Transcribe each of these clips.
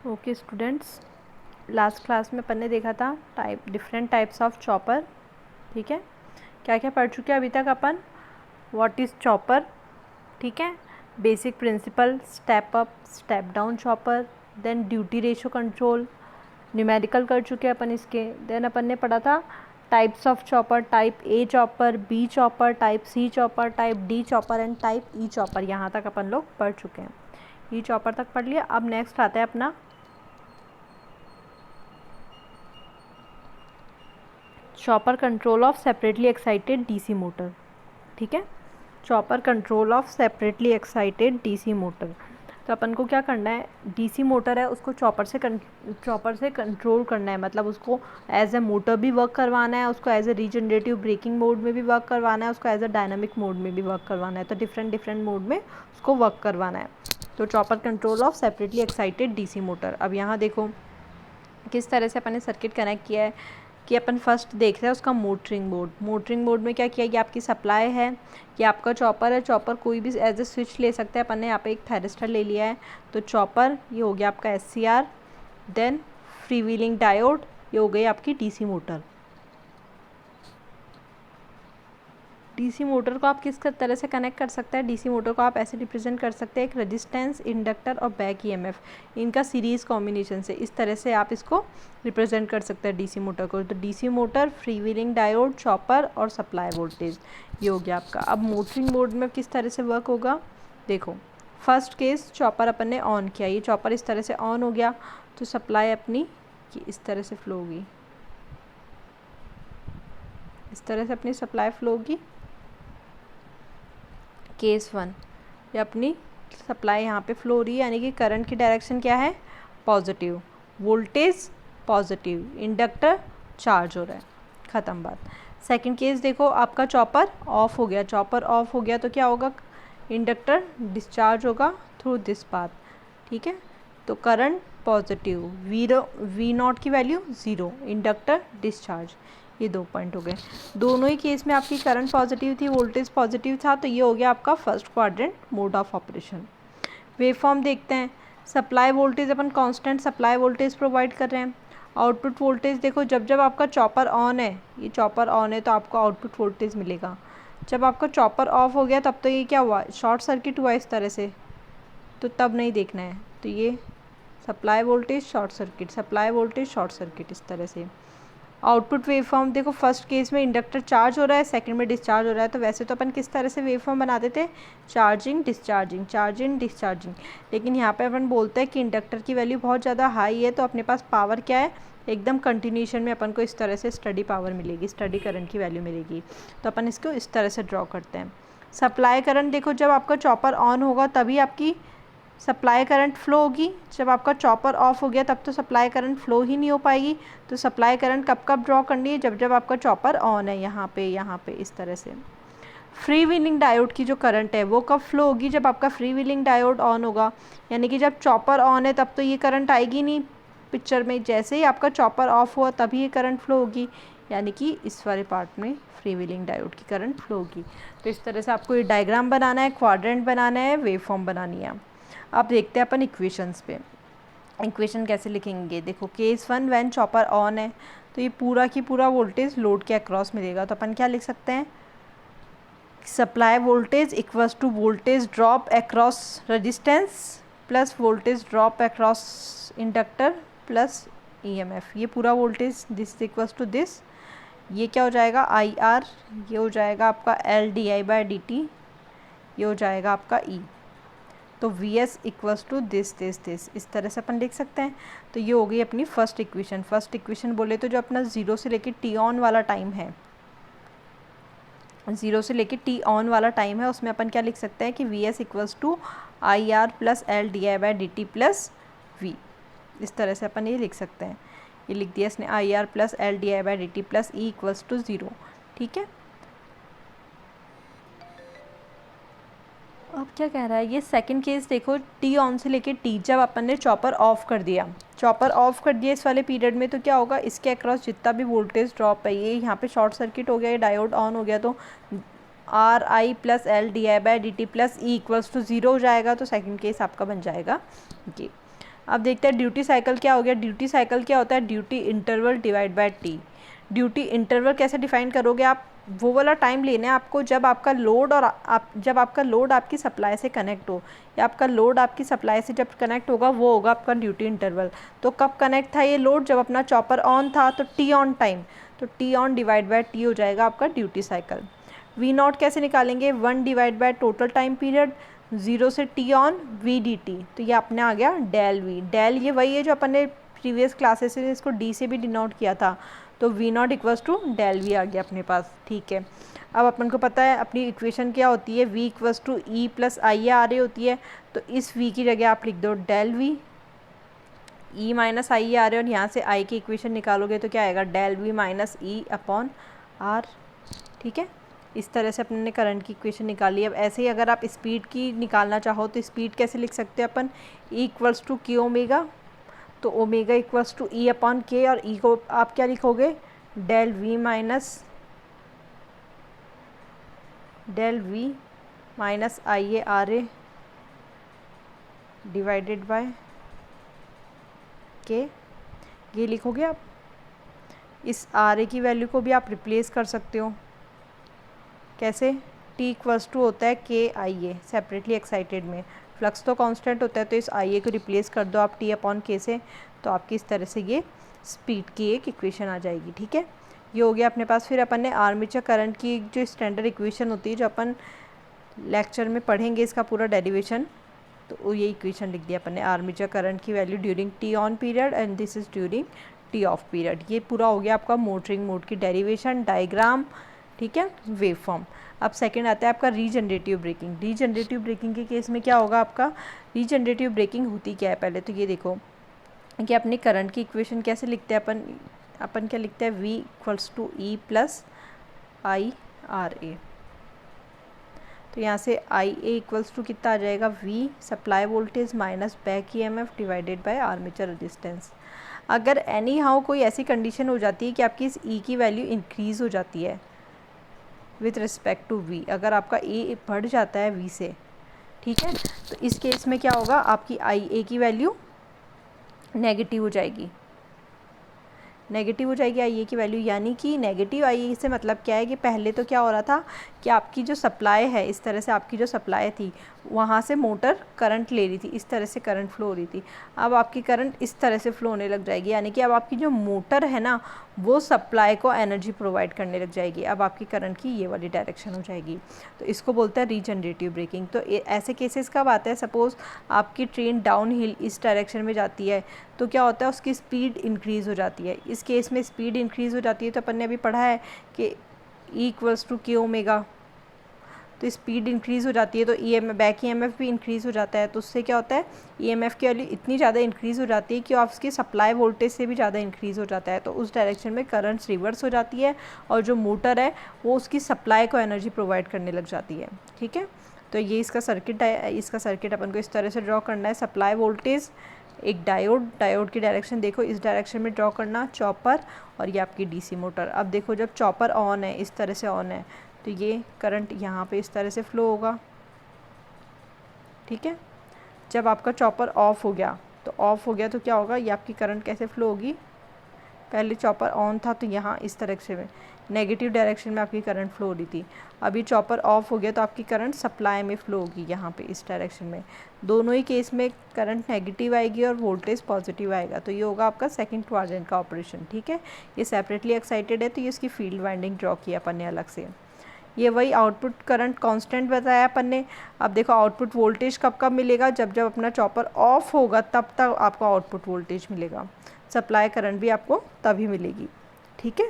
Okay students, last class में अपन ने देखा था डिफरेंट टाइप्स ऑफ चॉपर। ठीक है, क्या क्या पढ़ चुके हैं अभी तक अपन? व्हाट इज़ चॉपर, ठीक है, basic principle, step up step down chopper, then duty ratio control, numerical कर चुके हैं अपन इसके। देन अपन ने पढ़ा था types of chopper, type A chopper, B chopper, type C chopper, type D chopper and type E chopper. यहाँ तक अपन लोग पढ़ चुके हैं, ई चॉपर तक पढ़ लिया। अब नेक्स्ट आता है अपना chopper control of separately excited DC motor. ठीक है, chopper control of separately excited DC motor. तो अपन को क्या करना है, डीसी मोटर है उसको चॉपर से कंट्रोल करना है, मतलब उसको एज ए मोटर भी वर्क करवाना है, उसको as a regenerative braking mode में भी वर्क करवाना है, उसको एज ए डायनामिक मोड में भी वर्क करवाना है। तो डिफरेंट मोड में उसको वर्क करवाना है। तो chopper control of separately excited DC motor. अब यहाँ देखो किस तरह से अपन ने सर्किट कनेक्ट किया है कि अपन फर्स्ट देख रहे हैं उसका मोटरिंग मोड। मोटरिंग मोड में क्या किया, ये आपकी सप्लाई है, ये आपका चॉपर है। चॉपर कोई भी एज ए स्विच ले सकते हैं। अपन ने यहाँ पे एक थायरिस्टर ले लिया है। तो चॉपर ये हो गया आपका SCR, then free wheeling diode, ये हो गई आपकी डीसी मोटर। डीसी मोटर को आप किस तरह से कनेक्ट कर सकते हैं? डीसी मोटर को आप ऐसे रिप्रेजेंट कर सकते हैं, एक रेजिस्टेंस, इंडक्टर और बैक EMF, इनका सीरीज़ कॉम्बिनेशन से इस तरह से आप इसको रिप्रेजेंट कर सकते हैं डीसी मोटर को। तो DC motor, free wheeling diode, chopper और सप्लाई वोल्टेज, ये हो गया आपका। अब मोटरिंग मोड में किस तरह से वर्क होगा, देखो फर्स्ट केस चॉपर अपन ने ऑन किया, ये चॉपर इस तरह से ऑन हो गया, तो सप्लाई अपनी इस तरह से फ्लो होगी, इस तरह से अपनी सप्लाई फ्लो होगी। केस 1 ये अपनी सप्लाई यहाँ पे फ्लो हो रही है, यानी कि करंट की डायरेक्शन क्या है, positive, voltage positive, inductor charge हो रहा है, ख़त्म बात। सेकंड केस देखो, आपका चॉपर ऑफ हो गया, चॉपर ऑफ हो गया तो क्या होगा, इंडक्टर डिस्चार्ज होगा थ्रू दिस पाथ। ठीक है, तो करंट पॉजिटिव, वी नॉट की वैल्यू 0, इंडक्टर डिस्चार्ज, ये 2 पॉइंट हो गए। दोनों ही केस में आपकी करंट पॉजिटिव थी, वोल्टेज पॉजिटिव था, तो ये हो गया आपका first quadrant mode of operation. Wave form देखते हैं। सप्लाई वोल्टेज अपन कांस्टेंट सप्लाई वोल्टेज प्रोवाइड कर रहे हैं। आउटपुट वोल्टेज देखो, जब जब आपका चॉपर ऑन है, ये चॉपर ऑन है तो आपको आउटपुट वोल्टेज मिलेगा। जब आपका चॉपर ऑफ हो गया तब तो ये क्या हुआ, शॉर्ट सर्किट हुआ इस तरह से, तो तब नहीं देखना है। तो ये supply voltage short circuit, supply voltage short circuit, इस तरह से। आउटपुट वेवफॉर्म देखो, फर्स्ट केस में इंडक्टर चार्ज हो रहा है, सेकंड में डिस्चार्ज हो रहा है। तो वैसे तो अपन किस तरह से वेवफॉर्म बनाते थे, चार्जिंग डिस्चार्जिंग, चार्जिंग डिस्चार्जिंग, लेकिन यहाँ पे अपन बोलते हैं कि इंडक्टर की वैल्यू बहुत ज़्यादा हाई है, तो अपने पास पावर क्या है, एकदम कंटिन्यूशन में अपन को इस तरह से स्टडी पावर मिलेगी, स्टडी करंट की वैल्यू मिलेगी। तो अपन इसको इस तरह से ड्रॉ करते हैं। सप्लाई करंट देखो, जब आपका चॉपर ऑन होगा तभी आपकी सप्लाई करंट फ्लो होगी, जब आपका चॉपर ऑफ हो गया तब तो सप्लाई करंट फ्लो ही नहीं हो पाएगी। तो सप्लाई करंट कब कब ड्रॉ करनी है, जब जब आपका चॉपर ऑन है, यहाँ पे इस तरह से। फ्री व्हीलिंग डायोड की जो करंट है वो कब फ्लो होगी, जब आपका फ्री व्हीलिंग डायोड ऑन होगा, यानी कि जब चॉपर ऑन है तब तो ये करंट आएगी नहीं पिक्चर में, जैसे ही आपका चॉपर ऑफ हुआ तभी ये करंट फ्लो होगी, यानी कि इस वाले पार्ट में फ्री व्हीलिंग डायोड की करंट फ्लो होगी। तो इस तरह से आपको ये डायग्राम बनाना है, क्वाड्रेंट बनाना है, वेव फॉर्म बनानी है। अब देखते हैं अपन इक्वेशंस पे, इक्वेशन कैसे लिखेंगे। देखो केस 1 व्हेन चॉपर ऑन है, तो ये पूरा की पूरा वोल्टेज लोड के अक्रॉस मिलेगा। तो अपन क्या लिख सकते हैं, supply voltage equals to voltage drop across resistance plus voltage drop across inductor plus EMF, ये पूरा voltage this equals to this. ये क्या हो जाएगा IR, ये हो जाएगा आपका LdI/dt, ये हो जाएगा आपका E। तो VS इक्वल्स टू दिस, इस तरह से अपन लिख सकते हैं। तो ये हो गई अपनी फर्स्ट इक्वेशन। फर्स्ट इक्वेशन बोले तो जो अपना 0 से लेके T ऑन वाला टाइम है, 0 से लेके T ऑन वाला टाइम है, उसमें अपन क्या लिख सकते हैं कि VS equals to IR plus LdI/dt plus V, इस तरह से अपन ये लिख सकते हैं। ये लिख दिया इसने IR plus LdI/dt plus E equals to 0। ठीक है, अब क्या कह रहा है ये सेकंड केस देखो, T ऑन से लेके T, जब अपन ने चॉपर ऑफ कर दिया, चॉपर ऑफ कर दिया इस वाले पीरियड में, तो क्या होगा, इसके अक्रॉस जितना भी वोल्टेज ड्रॉप है, ये यहाँ पे शॉर्ट सर्किट हो गया, ये डायोड ऑन हो गया, तो RI plus LdI/dt plus E equals to 0 हो जाएगा। तो सेकंड केस आपका बन जाएगा ये। अब देखते हैं ड्यूटी साइकिल क्या हो गया। ड्यूटी साइकिल क्या होता है, duty interval divide by T. Duty interval कैसे डिफाइन करोगे आप, वो वाला टाइम लेना है आपको जब आपका लोड और जब आपका लोड आपकी सप्लाई से कनेक्ट हो, या आपका लोड आपकी सप्लाई से जब कनेक्ट होगा वो होगा आपका ड्यूटी इंटरवल। तो कब कनेक्ट था ये लोड, जब अपना चॉपर ऑन था, तो टी ऑन टाइम, तो T on divide by T हो जाएगा आपका ड्यूटी साइकिल। वी नॉट कैसे निकालेंगे, 1 divide by total time period, 0 से T on V D T, तो ये अपने आ गया डेल वी। डेल ये वही है जो अपन ने प्रीवियस क्लासेस में इसको डी से भी डिनोट किया था, तो V not equals to del V आ गया अपने पास। ठीक है, अब अपन को पता है अपनी इक्वेशन क्या होती है, V equals to E plus I आ रही होती है, तो इस वी की जगह आप लिख दो डेल वी, ई माइनस आई आ रहे हैं और यहाँ से आई की इक्वेशन निकालोगे तो क्या आएगा, del V minus E upon R. ठीक है, इस तरह से अपन ने करंट की इक्वेशन निकाली। अब ऐसे ही अगर आप स्पीड की निकालना चाहो तो स्पीड कैसे लिख सकते हैं अपन, E equals to K omega, तो omega equals to E upon K, और ई को आप क्या लिखोगे, del V minus I A R A divided by K, ये लिखोगे आप। इस आर ए की वैल्यू को भी आप रिप्लेस कर सकते हो, कैसे, टी इक्वल्स टू होता है के आई ए सेपरेटली एक्साइटेड में, फ्लक्स तो कांस्टेंट होता है, तो इस आई ए को रिप्लेस कर दो आप टी अपॉन के से, तो आपकी इस तरह से ये स्पीड की एक इक्वेशन आ जाएगी। ठीक है, ये हो गया अपने पास। फिर अपन ने आर्मेचर करंट की जो स्टैंडर्ड इक्वेशन होती है, जो अपन लेक्चर में पढ़ेंगे इसका पूरा डेरिवेशन, तो ये इक्वेशन लिख दिया अपन ने, आर्मेचर करंट की value during T on period and this is during T of period. ये पूरा हो गया आपका मोटरिंग मोड की डेरिवेशन, डायग्राम। ठीक है, वेव फॉर्म। अब सेकंड आता है आपका रीजनरेटिव ब्रेकिंग। रीजनरेटिव ब्रेकिंग के केस में क्या होगा आपका, रीजनरेटिव ब्रेकिंग होती क्या है, पहले तो ये देखो कि अपनी करंट की इक्वेशन कैसे लिखते हैं अपन क्या लिखते हैं, V equals to E plus I R A. तो यहाँ से आई ए इक्वल्स टू कितना आ जाएगा, V supply voltage minus back E M F divided by armature resistance. अगर एनी हाउ कोई ऐसी कंडीशन हो जाती है कि आपकी इस E की वैल्यू इंक्रीज़ हो जाती है विथ रिस्पेक्ट टू V, अगर आपका E बढ़ जाता है V से, ठीक है, तो इस केस में क्या होगा, आपकी आई ए की वैल्यू नेगेटिव हो जाएगी, नेगेटिव हो जाएगी आई ए की वैल्यू। यानी कि नेगेटिव आई ए से मतलब क्या है कि पहले तो क्या हो रहा था कि आपकी जो सप्लाई है, इस तरह से आपकी जो सप्लाई थी वहाँ से मोटर करंट ले रही थी, इस तरह से करंट फ्लो हो रही थी, अब आपकी करंट इस तरह से फ्लो होने लग जाएगी। यानी कि अब आपकी जो मोटर है ना, वो सप्लाई को एनर्जी प्रोवाइड करने लग जाएगी, अब आपकी करंट की ये वाली डायरेक्शन हो जाएगी, तो इसको बोलते हैं रीजनरेटिव ब्रेकिंग। तो ऐसे केसेस कब आते हैं, सपोज़ आपकी ट्रेन डाउन हिल इस डायरेक्शन में जाती है, तो क्या होता है, उसकी स्पीड इंक्रीज़ हो जाती है। इस केस में स्पीड इंक्रीज़ हो जाती है, तो अपन ने अभी पढ़ा है कि E equals to K omega, तो स्पीड इंक्रीज़ हो जाती है, तो बैक ई एम एफ भी इंक्रीज़ हो जाता है, तो उससे क्या होता है, ई एम एफ की वैल्यू इतनी ज़्यादा इंक्रीज़ हो जाती है कि आप उसकी सप्लाई वोल्टेज से भी ज़्यादा इंक्रीज़ हो जाता है, तो उस डायरेक्शन में करंट्स रिवर्स हो जाती है और जो मोटर है वो उसकी सप्लाई को एनर्जी प्रोवाइड करने लग जाती है। ठीक है, तो ये इसका सर्किट अपन को इस तरह से ड्रॉ करना है। सप्लाई वोल्टेज, एक डायोड की डायरेक्शन देखो, इस डायरेक्शन में ड्रॉ करना, चॉपर, और ये आपकी डीसी मोटर। अब देखो जब चॉपर ऑन है, इस तरह से ऑन है, तो ये करंट यहाँ पे इस तरह से फ्लो होगा। ठीक है, जब आपका चॉपर ऑफ हो गया तो क्या होगा, ये आपकी करंट कैसे फ्लो होगी, पहले चॉपर ऑन था तो यहाँ इस तरह से नेगेटिव डायरेक्शन में आपकी करंट फ्लो हो रही थी, अभी चॉपर ऑफ हो गया तो आपकी करंट सप्लाई में फ्लो होगी यहाँ पे इस डायरेक्शन में। दोनों ही केस में करंट नेगेटिव आएगी और वोल्टेज पॉजिटिव आएगा, तो ये होगा आपका सेकंड क्वाड्रेंट का ऑपरेशन। ठीक है, ये सेपरेटली एक्साइटेड है, तो ये इसकी फील्ड वाइंडिंग ड्रॉ किया अपन ने अलग से। ये वही आउटपुट करंट कांस्टेंट बताया अपन ने। अब देखो आउटपुट वोल्टेज कब मिलेगा, जब अपना चॉपर ऑफ होगा तब तक आपको आउटपुट वोल्टेज मिलेगा, सप्लाई करंट भी आपको तभी मिलेगी। ठीक है,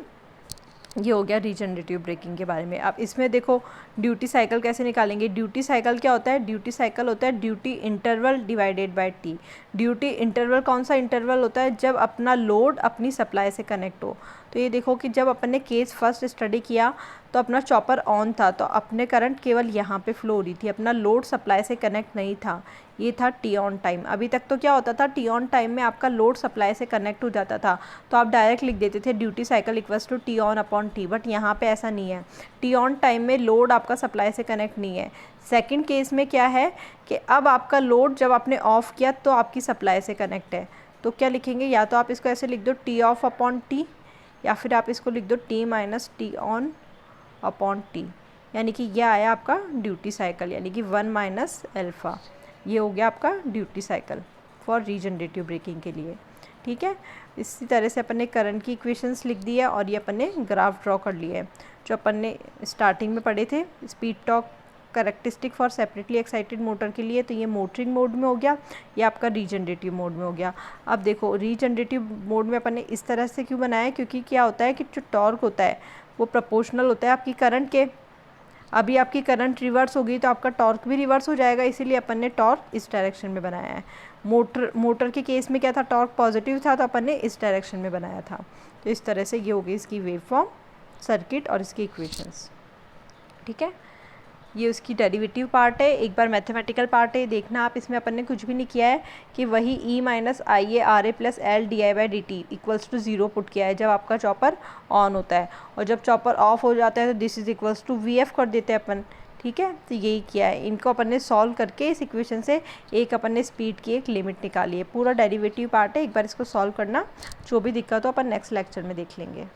ये हो गया रीजनरेटिव ब्रेकिंग के बारे में। अब इसमें देखो ड्यूटी साइकिल कैसे निकालेंगे। ड्यूटी साइकिल क्या होता है, ड्यूटी साइकिल होता है duty interval divided by T. Duty interval कौन सा इंटरवल होता है, जब अपना लोड अपनी सप्लाई से कनेक्ट हो, तो ये देखो कि जब अपन ने केस फर्स्ट स्टडी किया तो अपना चॉपर ऑन था, तो अपने करंट केवल यहाँ पे फ्लो हो रही थी, अपना लोड सप्लाई से कनेक्ट नहीं था। ये था टी ऑन टाइम। अभी तक तो क्या होता था, टी ऑन टाइम में आपका लोड सप्लाई से कनेक्ट हो जाता था, तो आप डायरेक्ट लिख देते थे duty cycle equals to T on upon T. But यहाँ पे ऐसा नहीं है, टी ऑन टाइम में लोड आपका सप्लाई से कनेक्ट नहीं है। सेकेंड केस में क्या है कि अब आपका लोड जब आपने ऑफ किया तो आपकी सप्लाई से कनेक्ट है। तो क्या लिखेंगे, या तो आप इसको ऐसे लिख दो टी ऑफ अपॉन टी, या फिर आप इसको लिख दो T minus T on upon T, यानी कि यह आया आपका ड्यूटी साइकिल, यानी कि 1 माइनस एल्फ़ा। ये हो गया आपका duty cycle for regenerative braking के लिए। ठीक है, इसी तरह से अपन ने करंट की इक्वेशंस लिख दी है और ये अपन ने ग्राफ ड्रॉ कर लिया है जो अपन ने स्टार्टिंग में पढ़े थे। Speed torque characteristic for separately excited motor के लिए, तो ये मोटरिंग मोड में हो गया, ये आपका रीजनरेटिव मोड में हो गया। अब देखो रीजनरेटिव मोड में अपन ने इस तरह से क्यों बनाया है, क्योंकि क्या होता है कि जो टॉर्क होता है वो प्रोपोर्शनल होता है आपकी करंट के। अभी आपकी करंट रिवर्स होगी तो आपका टॉर्क भी रिवर्स हो जाएगा, इसीलिए अपन ने टॉर्क इस डायरेक्शन में बनाया है। मोटर के केस में क्या था, टॉर्क पॉजिटिव था तो अपन ने इस डायरेक्शन में बनाया था। तो इस तरह से ये हो गई इसकी वेव फॉर्म, सर्किट और इसकी इक्वेशंस। ठीक है, ये उसकी डेरिवेटिव पार्ट है। एक बार मैथमेटिकल पार्ट है, देखना आप, इसमें अपन ने कुछ भी नहीं किया है कि वही E minus I A R A plus L D I by D T equals to 0 put किया है जब आपका चॉपर ऑन होता है, और जब चॉपर ऑफ हो जाता है तो this is equals to V F कर देते हैं अपन। ठीक है, तो यही किया है। इनको अपन ने सॉल्व करके इस इक्वेशन से एक अपन ने स्पीड की एक लिमिट निकाली है। पूरा डेरिवेटिव पार्ट है, एक बार इसको सॉल्व करना, जो भी दिक्कत हो अपन नेक्स्ट लेक्चर में देख लेंगे।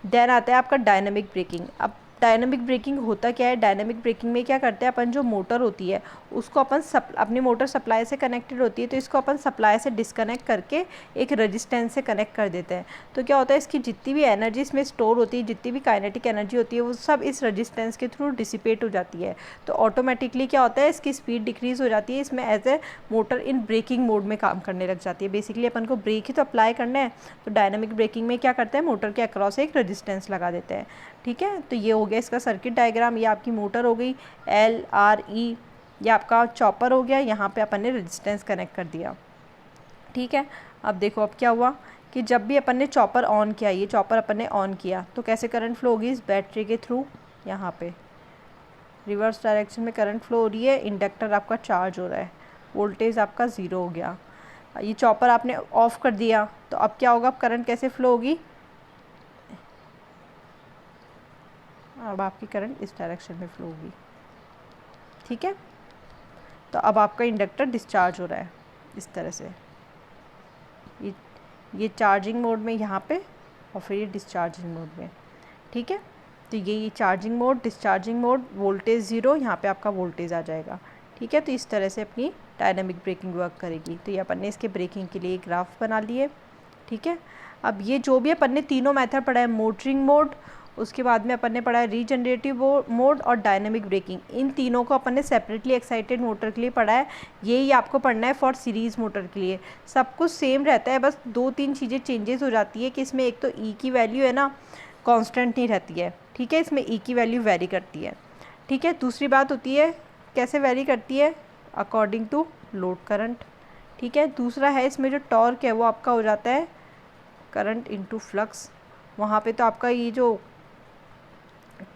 देन आता है आपका डायनामिक ब्रेकिंग। अब डायनामिक ब्रेकिंग होता क्या है, डायनामिक ब्रेकिंग में क्या करते हैं अपन, जो मोटर होती है उसको अपन अपनी मोटर सप्लाई से कनेक्टेड होती है तो इसको अपन सप्लाई से डिस्कनेक्ट करके एक रेजिस्टेंस से कनेक्ट कर देते हैं। तो क्या होता है, इसकी जितनी भी एनर्जी इसमें स्टोर होती है, जितनी भी काइनेटिक एनर्जी होती है वो सब इस रेजिस्टेंस के थ्रू डिसिपेट हो जाती है। तो ऑटोमेटिकली क्या होता है, इसकी स्पीड डिक्रीज़ हो जाती है, इसमें as a motor in braking mode में काम करने लग जाती है। बेसिकली अपन को ब्रेक ही तो अप्लाई करना है, तो डायनामिक ब्रेकिंग में क्या करते हैं, मोटर के अक्रॉस एक रेजिस्टेंस लगा देते हैं। ठीक है, तो ये हो गया इसका सर्किट डायग्राम। ये आपकी मोटर हो गई एल आर ई, ये आपका चॉपर हो गया, यहाँ पे अपन ने रेजिस्टेंस कनेक्ट कर दिया। ठीक है, अब देखो अब क्या हुआ कि जब भी अपन ने चॉपर ऑन किया, ये चॉपर अपन ने ऑन किया तो कैसे करंट फ्लो होगी, इस बैटरी के थ्रू यहाँ पे रिवर्स डायरेक्शन में करंट फ्लो हो रही है, इंडक्टर आपका चार्ज हो रहा है, वोल्टेज आपका 0 हो गया। ये चॉपर आपने ऑफ कर दिया तो अब क्या होगा, अब करंट कैसे फ्लो होगी, अब आपकी करंट इस डायरेक्शन में फ्लो होगी। ठीक है, तो अब आपका इंडक्टर डिस्चार्ज हो रहा है इस तरह से, ये चार्जिंग मोड में यहाँ पे और फिर ये डिस्चार्जिंग मोड में। ठीक है, तो ये charging mode, discharging mode, voltage 0, यहाँ पे आपका वोल्टेज आ जाएगा। ठीक है, तो इस तरह से अपनी डायनामिक ब्रेकिंग वर्क करेगी। तो ये अपन ने इसके ब्रेकिंग के लिए एक ग्राफ बना लिए। ठीक है, अब ये जो भी अपन ने तीनों मेथड पढ़ा है, मोटरिंग मोड, उसके बाद में अपन ने पढ़ा है रीजनरेटिव मोड और डायनामिक ब्रेकिंग, इन तीनों को अपन ने सेपरेटली एक्साइटेड मोटर के लिए पढ़ा है। यही आपको पढ़ना है फॉर सीरीज़ मोटर के लिए। सब कुछ सेम रहता है, बस 2-3 चीज़ें चेंजेस हो जाती है कि इसमें एक तो ई की वैल्यू है ना कांस्टेंट नहीं रहती है। ठीक है, इसमें ई की वैल्यू वेरी करती है। ठीक है, दूसरी बात होती है कैसे वेरी करती है, अकॉर्डिंग टू लोड करंट। ठीक है, दूसरा है इसमें जो टॉर्क है वो आपका हो जाता है करंट इनटू फ्लक्स। वहाँ पे तो आपका ये जो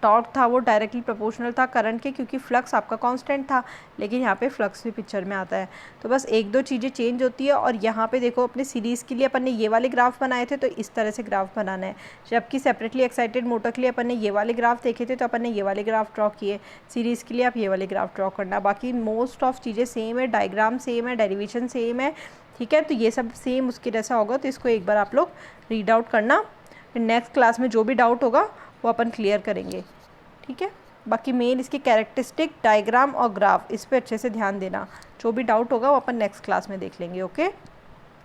टॉर्क था वो डायरेक्टली प्रोपोर्शनल था करंट के, क्योंकि फ्लक्स आपका कांस्टेंट था, लेकिन यहाँ पे फ्लक्स भी पिक्चर में आता है। तो बस 1-2 चीज़ें चेंज होती है। और यहाँ पे देखो अपने सीरीज़ के लिए अपन ने ये वाले ग्राफ बनाए थे तो इस तरह से ग्राफ बनाना है, जबकि सेपरेटली एक्साइटेड मोटर के लिए अपन ने ये वाले ग्राफ देखे थे तो अपन ने ये वाले ग्राफ ड्रॉ किए। सीरीज़ के लिए आप ये वाले ग्राफ ड्रॉ करना, बाकी मोस्ट ऑफ चीज़ें सेम है, डायग्राम सेम है, डेरिवेशन सेम है। ठीक है, तो ये सब सेम उसके जैसा होगा, तो इसको एक बार आप लोग रीड आउट करना, फिर नेक्स्ट क्लास में जो भी डाउट होगा वो अपन क्लियर करेंगे। ठीक है, बाकी मेन इसकी कैरेक्टरिस्टिक, डायग्राम और ग्राफ, इस पे अच्छे से ध्यान देना। जो भी डाउट होगा वो अपन नेक्स्ट क्लास में देख लेंगे। Okay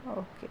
okay.